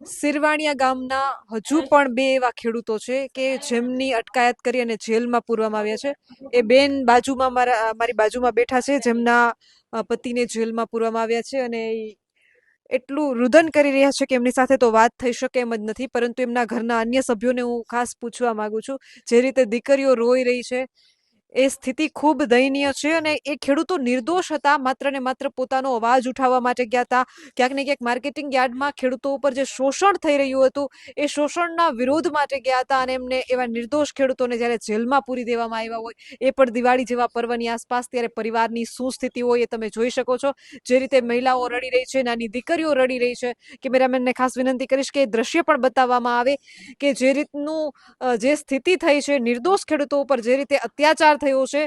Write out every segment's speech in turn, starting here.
સિરવાણિયા ગામના હજુ પણ બે એવા ખેડૂતો છે કે જેમની અટકાયત કરી અને જેલમાં પૂરવામાં આવ્યા છે. એ બેન બાજુમાં મારી બાજુમાં બેઠા છે, જેમના પતિને જેલમાં પૂરવામાં આવ્યા છે અને એટલું રુદન કરી રહ્યા છે કે એમની સાથે તો વાત થઈ શકે એમ જ નથી. પરંતુ એમના ઘરના અન્ય સભ્યોને હું ખાસ પૂછવા માંગુ છું, જે રીતે દીકરીઓ રોઈ રહી છે એ સ્થિતિ ખૂબ દયનીય છે. અને એ ખેડૂતો નિર્દોષ હતા, માત્ર ને માત્ર પોતાનો અવાજ ઉઠાવવા માટે ગયા હતા. ક્યાંક ને ક્યાંક માર્કેટિંગ યાર્ડમાં ખેડૂતો ઉપર જે શોષણ થઈ રહ્યું હતું એ શોષણના વિરોધ માટે ગયા હતા. અને એમને એવા નિર્દોષ ખેડૂતોને જ્યારે જેલમાં પૂરી દેવામાં આવ્યા હોય, એ પણ દિવાળી જેવા પર્વની આસપાસ, ત્યારે પરિવારની શું સ્થિતિ હોય એ તમે જોઈ શકો છો. જે રીતે મહિલાઓ રડી રહી છે, નાની દીકરીઓ રડી રહી છે. કેમેરામેનને ખાસ વિનંતી કરીશ કે એ દ્રશ્ય પણ બતાવવામાં આવે કે જે રીતનું જે સ્થિતિ થઈ છે, નિર્દોષ ખેડૂતો ઉપર જે રીતે અત્યાચાર થયો છે,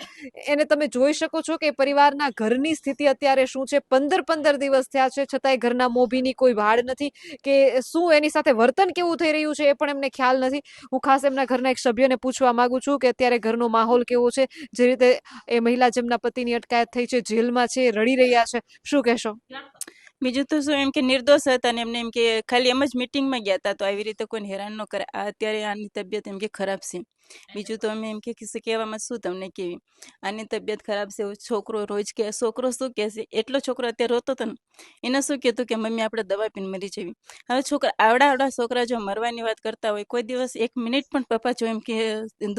એને તમે જોઈ શકો છો કે પરિવારના ઘરની સ્થિતિ અત્યારે શું છે. 15 દિવસ થયા છે, છતાંય ઘરના મોભીની કોઈ વાડ નથી કે શું એની સાથે વર્તન કેવું થઈ રહ્યું છે એ પણ એમને ખ્યાલ નથી. હું ખાસ એમના ઘરના એક સભ્યને પૂછવા માંગુ છું કે અત્યારે ઘરનો માહોલ કેવો છે. જે રીતે એ મહિલા જેમના પતિની અટકાયત થઈ છે, જેલમાં છે, રડી રહ્યા છે, શું કહેશો? બીજું તો શું, એમ કે નિર્દોષ હતા ને એમને એમ કે ખાલી એમ જ મિટિંગમાં ગયા હતા, તો આવી રીતે કોઈને હેરાન ન કરે. અત્યારે આની તબિયત એમ કે ખરાબ છે. બીજું તો અમે એમ કે કહેવામાં શું તમને કેવી, આની તબિયત ખરાબ છે. છોકરો રોજ કે છોકરો શું કહેશે, એટલો છોકરો અત્યારે રોતો હતો ને, એને શું કહેતું કે મમ્મી આપણે દવા પીને મરી જવી. હવે છોકરા આવડા છોકરા જો મરવાની વાત કરતા હોય, કોઈ દિવસ 1 મિનિટ પણ પપ્પા જો એમ કે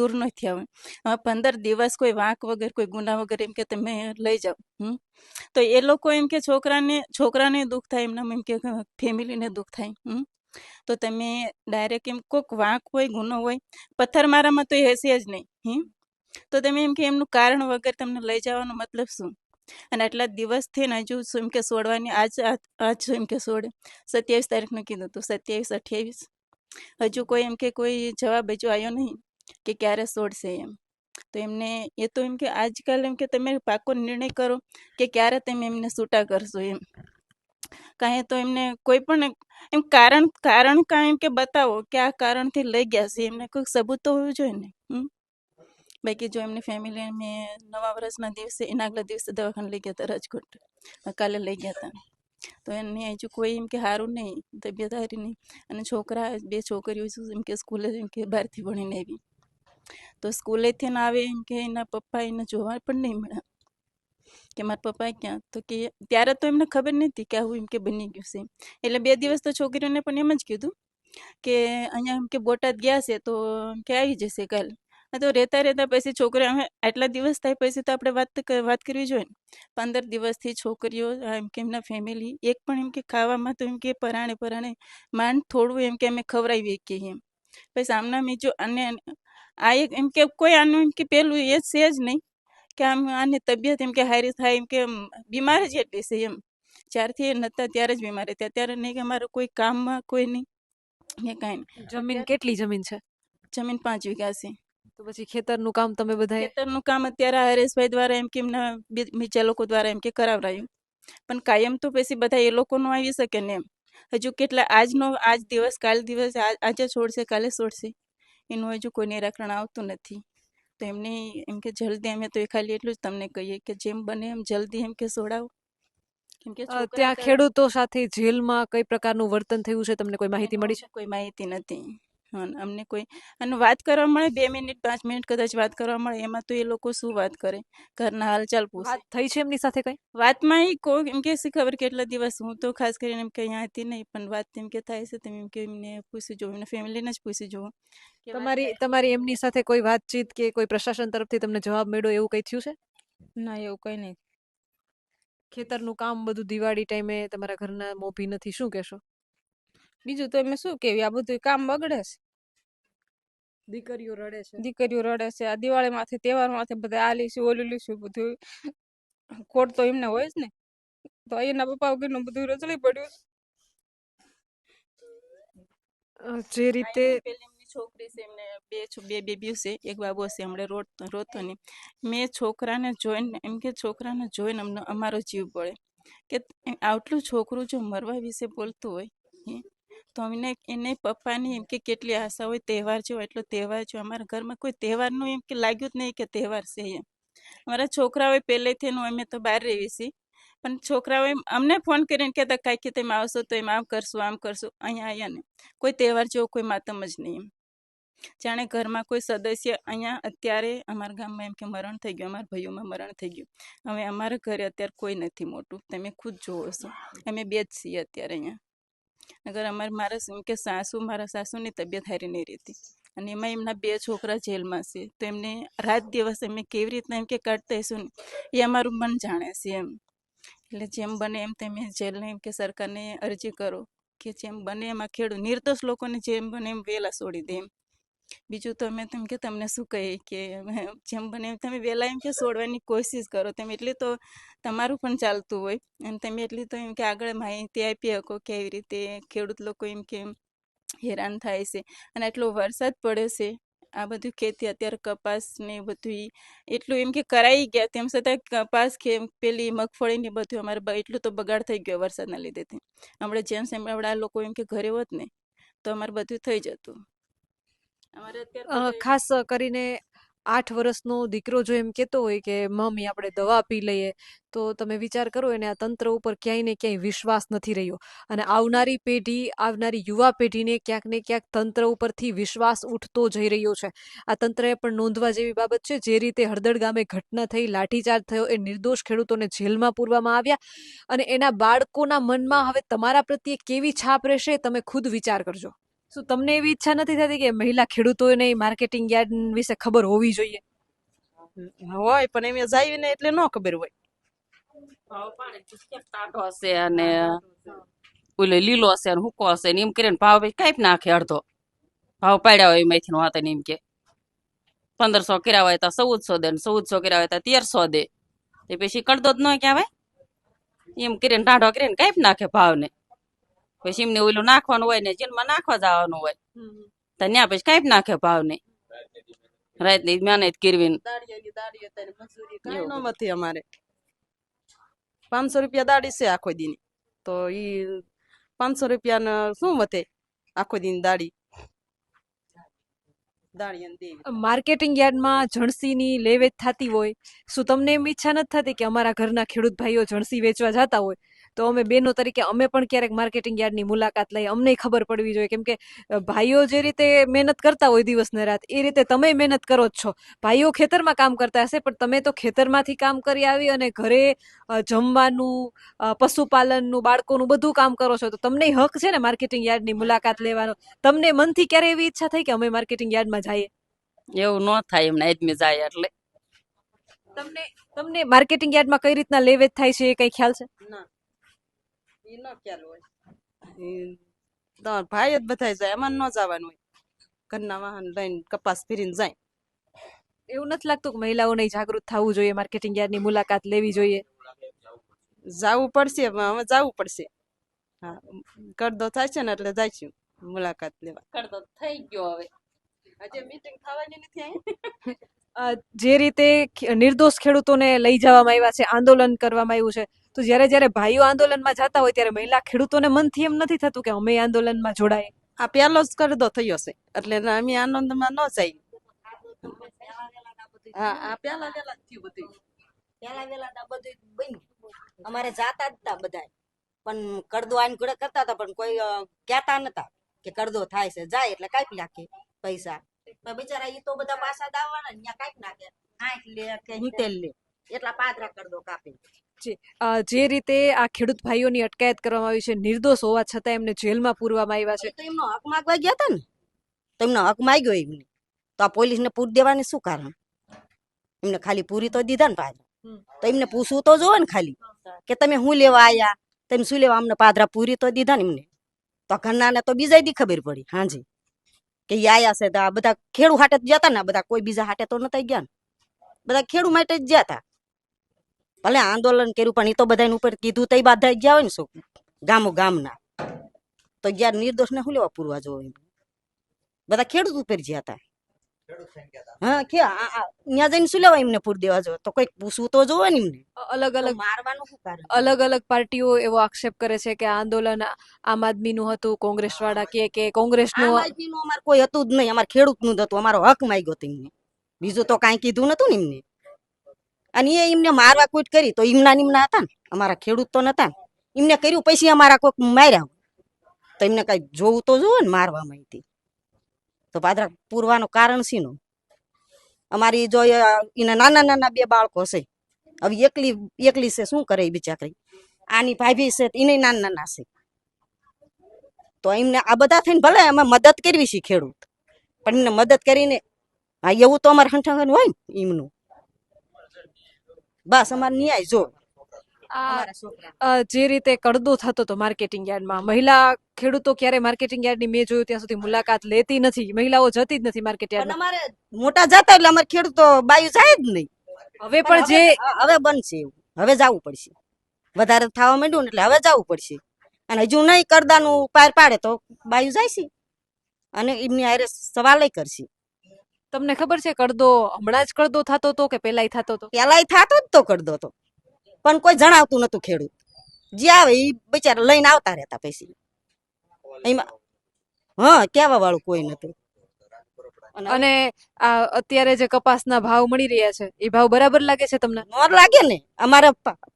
દૂર ન થયા હોય, હવે 15 દિવસ કોઈ વાંક વગર કોઈ ગુના વગર એમ કે તમે લઈ જાઓ. તો એ લોકો એમ કે છોકરાને દુઃખ થાય, એમના એમ કે ફેમિલીને દુઃખ થાય. તો તમે ડાયરેક્ટ એમ કોઈક વાંક હોય, ગુનો હોય, પથ્થરમારામાં તો એ હશે જ નહીં. તો તમે એમ કે એમનું કારણ વગર તમને લઈ જવાનો મતલબ શું? અને આટલા દિવસથી ને હજુ એમ કે છોડવાની આજ એમ કે છોડે 27 તારીખનું કીધું હતું, 27, 28 હજુ કોઈ એમ કે કોઈ જવાબ હજુ આવ્યો નહીં કે ક્યારે છોડશે એમ. તો એમને એ તો એમ કે આજકાલ એમ કે તમે પાકો નિર્ણય કરો કે ક્યારે તમે એમને છૂટા કરશો એમ. કાંઈ તો એમને કોઈ પણ એમ કારણ કાંઈ એમ કે બતાવો કે આ કારણથી લઈ ગયા છે, એમને કોઈ સબૂત તો હોવું જોઈએ ને. બાકી જો એમની ફેમિલી મેં નવા વર્ષના દિવસે એના આગલા દિવસે દવાખાને લઈ ગયા હતા રાજકોટ, કાલે લઈ ગયા હતા. તો એને હજુ કોઈ એમ કે સારું નહીં, તબિયત સારી નહીં. અને છોકરા 2 છોકરીઓ એમ કે સ્કૂલે એમ કે બહારથી ભણીને આવી, તો સ્કૂલેથી ને આવે એમ કે એના પપ્પા એને જોવા પણ નહીં મળ્યા કે મારા પપ્પા ક્યાં. તો કે ત્યારે તો એમને ખબર નથી કે આવું એમ કે બની ગયું છે. એટલે 2 દિવસ તો છોકરીઓને પણ એમ જ કીધું કે અહીંયા એમ કે બોટાદ ગયા છે તો એમ કે આવી જશે કાલ. તો રહેતા પછી છોકરીઓ આટલા દિવસ થાય પછી તો આપણે વાત કરવી જોઈએ ને. 15 દિવસથી છોકરીઓ એમ કે એમના ફેમિલી એક પણ એમ કે ખાવામાં તો એમ કે પરાણે માંડ થોડું એમ કે અમે ખવડાવીએ કે એમ. પછી સામના બીજો અને આ એક એમ કે કોઈ આનું એમ કે પેલું એ છે જ નહીં કે આની તબિયત એમ કે હારી થાય, એમ કે બીમાર જ એટલી છે એમ. જ્યારથી એ નહોતા ત્યારે જ બીમાર હતા, ત્યારે નહીં કે અમારે કોઈ કામમાં કોઈ નહીં કે કાંઈ નહીં. જમીન કેટલી જમીન છે? જમીન 5 વીઘા છે. તો પછી ખેતરનું કામ તમે બધાએ? ખેતરનું કામ અત્યારે હરેશભાઈ દ્વારા એમ કે એમના બીજા લોકો દ્વારા એમ કે કરાવરાયું, પણ કાયમ તો પછી બધા એ લોકોનું આવી શકે ને એમ. હજુ કેટલા આજ દિવસ કાલ દિવસ આજે છોડશે કાલે છોડશે, એનું હજુ કોઈ નિરાકરણ આવતું નથી. તો એમને એમ કે જલ્દી અમે તો એ ખાલી એટલું જ તમને કહીએ કે જેમ બને એમ જલ્દી એમ કે છોડાવો. કેમ કે ત્યાં ખેડૂતો સાથે જેલમાં કઈ પ્રકારનું વર્તન થયું છે, તમને કોઈ માહિતી મળી છે? કોઈ માહિતી નથી. અમને કોઈ અને વાત કરવા મળે 2 મિનિટ 5 મિનિટ કદાચ વાત કરવા મળે, એમાં તો એ લોકો શું વાત કરે, ઘરના હાલચાલ પૂછે. વાત થઈ છે એમની સાથે કઈ? વાતમાં એ કોઈ એમ કે ખબર કેટલા દિવસ, હું તો ખાસ કરીને એમ કે અહીંયા હતી નહીં, પણ વાત એમ કે થાય છે તમે એમ કે એમને પૂછી જુઓ, એમને ફેમિલીને જ પૂછી જુઓ. તમારી એમની સાથે કોઈ વાતચીત કે કોઈ પ્રશાસન તરફથી તમને જવાબ મળ્યો એવું કઈ થયું છે? ના, એવું કઈ નહીં. ખેતરનું કામ બધું દિવાળી ટાઈમે તમારા ઘરના મોભી નથી, શું કહેશો? બીજું તો અમે શું કેવી, આ બધું કામ બગડે છે, દીકરીઓ રડે છે. દીકરીઓ રડે છે. આ દિવાળી માંથી તહેવાર માંથી બધા આ લીશું ઓલું લીશું બધું ખોટ તો એમને હોય જ ને. તો એના પપ્પા વગરનું બધું રચડી પડ્યું. જે રીતે છોકરી છે એમને બે બેબીઓ છે, એક બાબો છે, હમણાં રોતો નહીં. મેં છોકરાને જોઈને એમ કે છોકરાને જોઈને અમને અમારો જીવ પડે કે આટલું છોકરું જો મરવા વિશે બોલતું હોય તો અમને એને પપ્પાની એમ કે કેટલી આશા હોય, તહેવાર જો એટલો તહેવાર જો અમારા ઘરમાં કોઈ તહેવારનું એમ કે લાગ્યું જ નહીં કે તહેવાર છે એમ. અમારા છોકરાઓ પહેલેથી અમે તો બહાર રહીએ છીએ, પણ છોકરાઓ એમ અમને ફોન કરીને કહેતા કાંઈક કે તમે આવશો તો એમ આમ કરશું અહીંયા આવ્યા ને કોઈ તહેવાર જેવો કોઈ માતમ જ નહીં એમ જાણે ઘરમાં કોઈ સદસ્ય અહીંયા અત્યારે અમારા ગામમાં એમ કે મરણ થઈ ગયું, અમારા ભાઈઓમાં મરણ થઈ ગયું. હવે અમારા ઘરે અત્યારે કોઈ નથી મોટું, તમે ખુદ જોવો છો. અમે બે જ છીએ અત્યારે અહીંયા. અગર મારા એમ કે મારા સાસુની તબિયત સારી નહીં રહેતી અને એમાં એમના 2 છોકરા જેલમાં છે, તો એમને રાત દિવસ અમે કેવી રીતના એમ કે કાઢતા હશું ને એ અમારું મન જાણે છે એમ. એટલે જેમ બને એમ તમે જેલને એમ કે સરકારને અરજી કરો કે જેમ બને એમાં નિર્દોષ લોકોને જેમ બને એમ વહેલા છોડી દે એમ. બીજું તો અમે તેમ કે તમને શું કહીએ કે જેમ બને એમ તમે વહેલા એમ કે છોડવાની કોશિશ કરો. તમે એટલી તો તમારું પણ ચાલતું હોય અને તમે એટલી તો એમ કે આગળ માહિતી આપી શકો કે એવી રીતે ખેડૂત લોકો એમ કે હેરાન થાય છે અને આટલો વરસાદ પડે છે. આ બધું ખેતી અત્યારે કપાસ ને બધું એટલું એમ કે કરાઈ ગયા, તેમ છતાં કપાસ પેલી મગફળી ને બધું અમારે એટલું તો બગાડ થઈ ગયો વરસાદના લીધેથી. હમણાં જેમ આ લોકો એમ કે ઘરે હોત ને તો અમારે બધું થઈ જતું. અમારે અત્યારે ખાસ કરીને 8 વર્ષનો દીકરો જો એમ કહેતો હોય કે મમ્મી આપણે દવા પી લઈએ, તો તમે વિચાર કરો એને આ તંત્ર ઉપર ક્યાંય ને ક્યાંય વિશ્વાસ નથી રહ્યો અને આવનારી યુવા પેઢીને ક્યાંક ને ક્યાંક તંત્ર ઉપરથી વિશ્વાસ ઉઠતો જઈ રહ્યો છે. આ તંત્રએ પણ નોંધવા જેવી બાબત છે. જે રીતે હળદળ ગામે ઘટના થઈ, લાઠીચાર્જ થયો, એ નિર્દોષ ખેડૂતોને જેલમાં પૂરવામાં આવ્યા અને એના બાળકોના મનમાં હવે તમારા પ્રત્યે કેવી છાપ રહેશે તમે ખુદ વિચાર કરજો. શું તમને એવી ઈચ્છા નથી થતી કે મહિલા ખેડૂતોને માર્કેટિંગ યાર્ડ વિશે ખબર હોવી જોઈએ? હોય પણ એમ જાય ને એટલે ન ખબર હોય. ટાઢો હશે અને ઓલો લીલો હશે અને હુકો હશે ને એમ કરીને ભાવ કાંઈ નાખે અડધો ભાવ પાડ્યા હોય એમાંથી વાત ને એમ કે 1500 કર્યા હોય તો 1400 દે, 1400 કર્યા હોય તો 1300 દે. તે પછી કડદો જ ન કહેવાય. એમ કરીને ટાઢો કરીને કાંઈ નાખે ભાવ ને પછી એમને ઓલું નાખવાનું હોય ને જેલમાં નાખવા જવાનું હોય તો ત્યાં પછી કાંઈ નાખે ભાવ ને રાત ની મહેનત કરવી નથી. અમારે 500 રૂપિયા દાડી છે આખો દી તો ઈ 500 રૂપિયા શું વધે આખો દી દાડી. માર્કેટિંગ યાર્ડમાં જણસીની લેવેચ થતી હોય, શું તમને એમ ઈચ્છા નથી થતી કે અમારા ઘરના ખેડૂત ભાઈઓ જણસી વેચવા જતા હોય તો અમે બહેનો તરીકે અમે પણ ક્યારેક માર્કેટિંગ યાર્ડની મુલાકાત લઈએ, અમને ખબર પડવી જોઈએ? કેમ કે ભાઈઓ જે રીતે મહેનત કરતા હોય દિવસ ને રાત, એ રીતે તમે મહેનત કરો જ છો. ભાઈઓ ખેતરમાં કામ કરતા હશે પણ તમે તો ખેતરમાંથી કામ કરી આવી અને ઘરે જમવાનું, પશુપાલનનું, બાળકોનું બધું કામ કરો છો, તો તમને હક છે ને માર્કેટિંગ યાર્ડની મુલાકાત લેવાનો. તમને મનથી ક્યારે એવી ઈચ્છા થઈ કે અમે માર્કેટિંગ યાર્ડમાં જઈએ? એવું ન થાય એમને આદમી જાય એટલે. તમને માર્કેટિંગ યાર્ડમાં કઈ રીતના લેવેચ થાય છે એ કઈ ખ્યાલ છે? ના ઈ ન ખ્યાલ હોય. ભાઈ જ બધાય જાય, અમારે ન જવાનું હોય. ઘરના વાહન લઈને કપાસ ફેરીને જાય. એવું નથી લાગતું કે મહિલાઓને જાગૃત થવું જોઈએ, માર્કેટિંગ યાર્ડની મુલાકાત લેવી જોઈએ? જાવું પડશે, હવે જાવું પડશે. હા, કરદો થાય છે ને એટલે જાય છે મુલાકાત લેવા. કરદો થઈ ગયો હવે, હજી મીટિંગ થવાની નથી અહીં. જે રીતે નિર્દોષ ખેડૂતોને લઈ જવામાં આવ્યા છે, આંદોલન કરવામાં આવ્યું છે, તો જ્યારે ભાઈઓ આંદોલનમાં જતા હોય ત્યારે મહિલા ખેડૂતોને મનથી એમ નથી થતું કે અમે આંદોલનમાં જોડાય? આ પહેલો જ કરદો થયો છે એટલે અમે આનંદમાં ન જાય. હા, આ પહેલા વેલા થયું બધું. પેલા વેલા બધું બન્યું. અમારે જાતા જ હતા બધા, પણ કરદો આને ઘોડે કરતા હતા પણ કોઈ કહેતા નતા કે કરદો થાય છે. જાય એટલે કાપી નાખે પૈસા. બિચારા ઈ તો બધા પાછા દાવવાના ત્યાં કાપી નાખે, 60 લે કે 70 લે, એટલા પાદરા કરદો કાપે. જે રીતે આ ખેડૂત ભાઈઓની અટકાયત કરવામાં આવી છે, નિર્દોષ હોવા છતાં એમને જેલમાં પૂરવામાં આવ્યા છે, તો એમનો હક માંગવા ગયા હતા ને, તો એમનો હક માંગ્યો એમને, તો આ પોલીસને પૂરી દેવાની શું કારણ? એમને ખાલી પૂરી તો દીધા ને પાદરા, તો એમને પૂછવું તો જોવે ને ખાલી કે તમે શું લેવા આયા, તમે શું લેવા? અમને પાદરા પૂરી તો દીધા ને એમને. તો ઘરના ને તો બીજા દી ખબર પડી હાજી કે એ આયા છે. આ બધા ખેડૂ હાટે જ જતા ને, બધા કોઈ બીજા હાટે તો નતા ગયા ને, બધા ખેડૂ માટે જ ગયા હતા. ભલે આંદોલન કર્યું પણ એ તો બધા ઉપર કીધું તો બધા ગયા હોય ને શું ગામના, તો ગયા નિર્દોષ ને શું લેવા પૂરવા જોવે? બધા ખેડૂત ઉપર ગયા હતા. હા, ત્યાં જઈને શું લેવા એમને પૂર દેવા જો? તો કોઈ પૂછવું તો જોવે ને એમને. મારવાનું શું કારણ? અલગ અલગ પાર્ટીઓ એવો આક્ષેપ કરે છે કે આંદોલન આમ આદમીનું હતું, કોંગ્રેસ વાળા કે કોંગ્રેસનું. આમ આદમીનું અમારે કોઈ હતું જ નહીં, અમારે ખેડૂતનું જ હતું. અમારો હક માંગ્યો હતો એમને, બીજું તો કાંઈ કીધું નતું ને એમને. અને એ એમને મારવા કૂટ કરી તો એમના હતા ને, અમારા ખેડૂત તો નતા ને. એમને કર્યું પછી અમારા કોઈક માર્યા તો એમને કઈ જોવું તો જોવે ને મારવામાં હતી તો પાદરા પૂરવાનું કારણ શીનું. અમારી જો એના નાના નાના 2 બાળકો છે, હવે એકલી છે, શું કરે એ બિચારી. આની ભાભી છે એને નાના નાના છે, તો એમને આ બધા થઈને ભલે અમે મદદ કરવી છે ખેડૂત, પણ એમને મદદ કરીને હા એવું તો અમારે હંઠાંગન હોય ને એમનું. બસ અમારે ન્યાય જો. જે રીતે કડદો થતો હતો માર્કેટિંગ યાર્ડમાં, મહિલા ખેડૂતો ક્યારે માર્કેટિંગ યાર્ડની મેં જોયું ત્યાં સુધી મુલાકાત લેતી નથી, મહિલાઓ જતી જ નથી માર્કેટ પણ યાર્ડમાં. અમારે મોટા જતા એટલે અમારે ખેડૂતો બાયું જાય જ નહીં. હવે પણ જે હવે બનશે એવું, હવે જવું પડશે. વધારે થવા માંડ્યું ને એટલે હવે જવું પડશે. અને હજુ નહીં કરદાનું પાર પાડે તો બાયું જાય છે અને એમની હારે સવાલ કરશે. તમને ખબર છે કડદો હમણાં જ કડદો થતો હતો કે પેલાય થતો હતો? પેલાય થતો જ તો કરદો તો, પણ કોઈ જણાવતું નતું ખેડૂત. જે આવે એ બિચારા લઈને આવતા રહેતા પૈસા એમાં. હા, કહેવા વાળું કોઈ નતું. અને આ અત્યારે જે કપાસના ભાવ મળી રહ્યા છે એ ભાવ બરાબર લાગે છે તમને? મોર લાગે ને. અમારે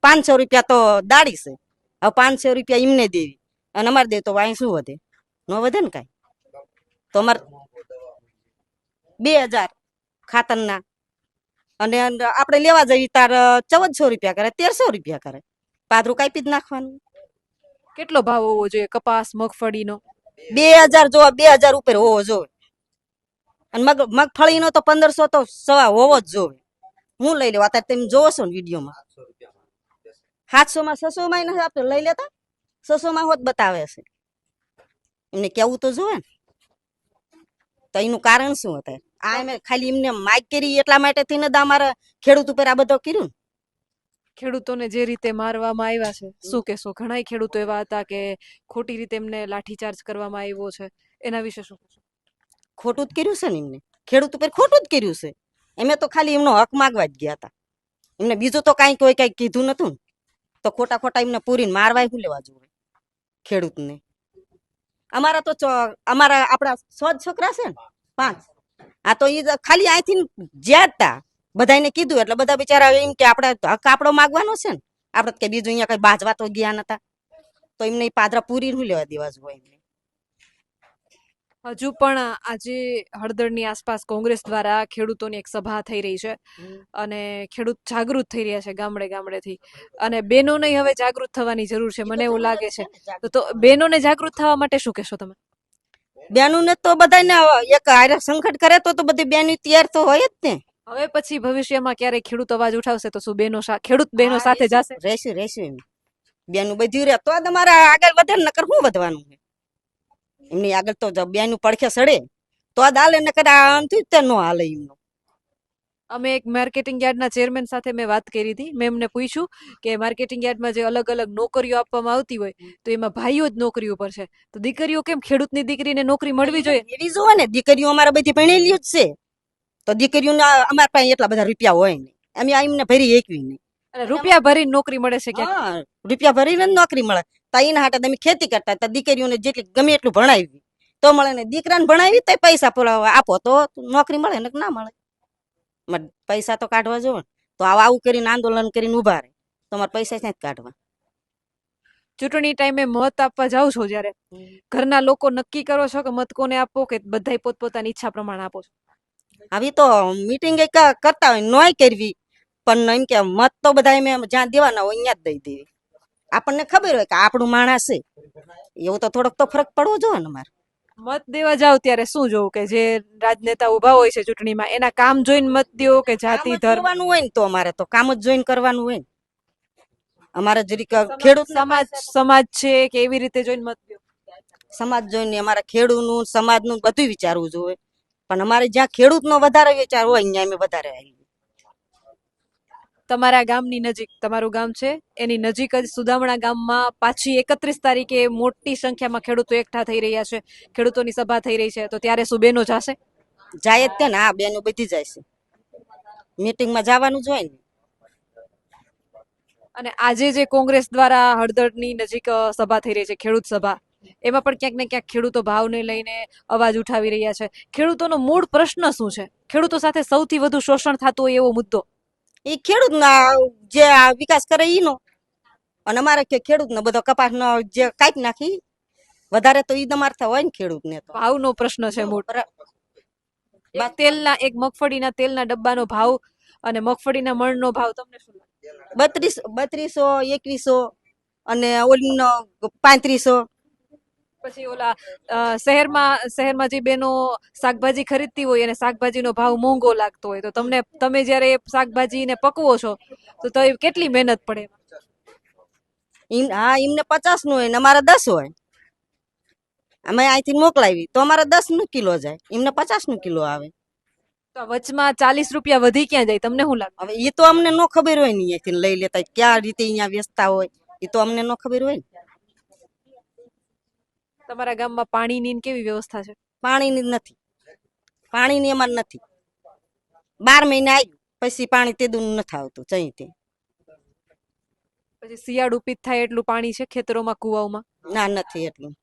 500 રૂપિયા તો દાડી છે, હવે 500 રૂપિયા એમને દેવી અને અમારે દે તો વાય શું વધે? ન વધે ને કાંઈ. તો અમારે 2000 ખાતરના અને આપણે લેવા જઈએ તાર 1400 રૂપિયા કરે, 1300 રૂપિયા કરે. પાદરું કાપી જ નાખવાનું. કેટલો ભાવ હોવો જોઈએ કપાસ મગફળીનો? 2000 જોવા, 2000 ઉપર હોવો જોવે. અને મગફળીનો તો 1500 તો સવા હોવો જ જોવે. હું લઈ લેવા અત્યારે તમે જોવો છો ને વિડીયોમાં 700 માં 600 માં નથી આપણે લઈ લેતા, 600 માં હોત બતાવે છે. એમને કેવું તો જોવે ને. તો એનું કારણ શું હતું? આ અમે ખાલી એમને માઇક કરી એટલા માટે થઈને અમારા ખેડૂત ઉપર આ બધો કર્યું. ખેડૂતોને જે રીતે મારવામાં આવ્યા છે, શું કહેશો? ઘણા ખેડૂતો એવા હતા કે ખોટી રીતે એમને લાઠીચાર્જ કરવામાં આવ્યો છે, એના વિશે શું કહેશો? ખોટું જ કર્યું છે ને એમને, ખેડૂત ઉપર ખોટું જ કર્યું છે. અમે તો ખાલી એમનો હક માગવા જ ગયા હતા, એમને બીજું તો કાંઈ કોઈ કાંઈ કીધું નતું ને. તો ખોટા ખોટા એમને પૂરીને મારવાય શું લેવા જોવે ખેડૂતને? અમારા તો અમારા આપણા 100 છોકરા છે ને 5, આ તો એ ખાલી અહીંથી જ્યાં હતા બધાને કીધું એટલે બધા બિચારા એમ કે આપણે હક આપણો માગવાનો છે ને, આપણે કે બીજું અહીંયા કઈ બાજવા તો ગયા નતા. તો એમને પાદરા પૂરી શું લેવા દેવા જોઈએ એમને? હજુ પણ આજે હળદરની આસપાસ કોંગ્રેસ દ્વારા ખેડૂતોની એક સભા થઈ રહી છે અને ખેડૂત જાગૃત થઈ રહ્યા છે ગામડે ગામડેથી. અને બહેનોને હવે જાગૃત થવાની જરૂર છે મને એવું લાગે છે. તો બહેનોને જાગૃત થવા માટે શું કહેશો તમે? બેનું ને તો બધાને એક હારે સંકટ કરે તો બધી બેનું તૈયાર તો હોય જ ને. હવે પછી ભવિષ્યમાં ક્યારે ખેડૂત અવાજ ઉઠાવશે તો શું બહેનો ખેડૂત બહેનો સાથે જશે? રહેશું એમ બેનું બધું રે તો તમારે આગળ વધે ને, નકર શું વધવાનું છે? એમની આગળ તો બેનું પડખે સડે તો આ હાલે, નકર આમથી જ ન હાલે એમનું. અમે એક માર્કેટિંગ યાર્ડના ચેરમેન સાથે મેં વાત કરી હતી. મેં એમને પૂછ્યું કે માર્કેટિંગ યાર્ડમાં જે અલગ અલગ નોકરીઓ આપવામાં આવતી હોય તો એમાં ભાઈઓ જ નોકરીઓ પર છે, તો દીકરીઓ કેમ ખેડૂતની દીકરીને નોકરી મળવી જોઈએ? એવી જોવે ને, દીકરીઓ અમારે બધી ભણેલી જ છે તો દીકરીઓને અમારા પાસે એટલા બધા રૂપિયા હોય નહીં, અમે એમને ભરી એકવી નહીં. અને રૂપિયા ભરીને નોકરી મળે છે ક્યાંક? હા, રૂપિયા ભરીને જ નોકરી મળે. તો એના હાટે તમે ખેતી કરતા તો દીકરીઓને જેટલી ગમે એટલું ભણાવી તો મળે ને, દીકરાને ભણાવી તો પૈસા આપો તો નોકરી મળે ને ના મળે. પૈસા તો કાઢવા જોવે. તો આવું કરીને આંદોલન કરીને ઉભા રહે તો અમારે પૈસા જ કાઢવા. ચૂંટણી ટાઈમે મત આપવા જાવ છો જ્યારે ઘરના લોકો નક્કી કરો છો કે મત કોને આપો કે બધાય પોતપોતાની ઈચ્છા પ્રમાણે આપો છો? આવી તો મીટિંગ કરતા હોય નોય કરવી, પણ એમ કે મત તો બધા જ્યાં દેવાના હોય અહીંયા જ દઈ દેવી. આપણને ખબર હોય કે આપણું માણસ છે, એવું તો થોડોક તો ફરક પડવો જોઈએ ને અમારે. મત દેવા જાવ ત્યારે શું જોવું કે જે રાજનેતા ઉભા હોય છે ચૂંટણીમાં એના કામ જોઈને મત દો કે જાતિ ધર્મ? કરવાનું હોય ને તો અમારે તો કામ જ જોઈને કરવાનું હોય ને. અમારે જરીક ખેડૂત સમાજ છે કે એવી રીતે જોઈને મત દો? સમાજ જોઈને અમારે ખેડૂતનું સમાજનું બધું વિચારવું જોઈએ, પણ અમારે જ્યાં ખેડૂતનો વધારે વિચાર હોય અહીંયા અમે વધારે આવીએ. તમારા ગામની નજીક તમારું ગામ છે, એની નજીક જ સુદામણા ગામમાં પાછી 31 તારીખે મોટી સંખ્યામાં ખેડૂતો એકઠા થઈ રહ્યા છે, ખેડૂતોની સભા થઈ રહી છે, તો ત્યારે શું બહેનો જશે? જાય જ તે ને. હા, બેનો બધી જાય છે, મીટિંગમાં જવાનું જ હોય ને. અને આજે જે કોંગ્રેસ દ્વારા હળદરની નજીક સભા થઈ રહી છે, ખેડૂત સભા, એમાં પણ ક્યાંક ને ક્યાંક ખેડૂતો ભાવને લઈને અવાજ ઉઠાવી રહ્યા છે. ખેડૂતોનો મૂળ પ્રશ્ન શું છે? ખેડૂતો સાથે સૌથી વધુ શોષણ થતું હોય એવો મુદ્દો? એ ખેડૂતના જે વિકાસ કરે એનો. અને અમારે કે ખેડૂતને બધો કપાસનો જે કાપી નાખી વધારે તો ઈ દમારતા હોય ને ખેડૂતને તો ભાવનો પ્રશ્ન છે મોટો. બરાબર. એક તેલના એક મગફળીના તેલના ડબ્બાનો ભાવ અને મગફળીના મણનો ભાવ તમને શું લાગે? 3200 2100 અને ઓલીનો 3500. પછી ઓલા શહેરમાં જે બેનો શાકભાજી ખરીદતી હોય અને શાકભાજીનો ભાવ મોંઘો લાગતો હોય તો તમે જ્યારે એ શાકભાજીને પકવો છો તો એ કેટલી મહેનત પડે? હા એમને 50 નું હોય ને અમારે 10 હોય. અમે અહીંથી મોકલાવી તો અમારે 10 કિલો જાય, એમને 50 કિલો આવે. તો વચમાં 40 રૂપિયા વધી ક્યાં જાય તમને શું લાગે? હવે એ તો અમને નો ખબર હોય ને અહીંયાથી લઈ લેતા ક્યાં રીતે અહીંયા વેચતા હોય એ તો અમને નો ખબર હોય ને. તમારા ગામમાં પાણીની કેવી વ્યવસ્થા છે? પાણીની જ નથી, પાણીની અમારે નથી. 12 મહિને આવ્યું પછી પાણી તેદું નથી આવતું ચહીથી. પછી શિયાળુ પીત થાય એટલું પાણી છે ખેતરોમાં કુવાઓમાં? ના નથી એટલું.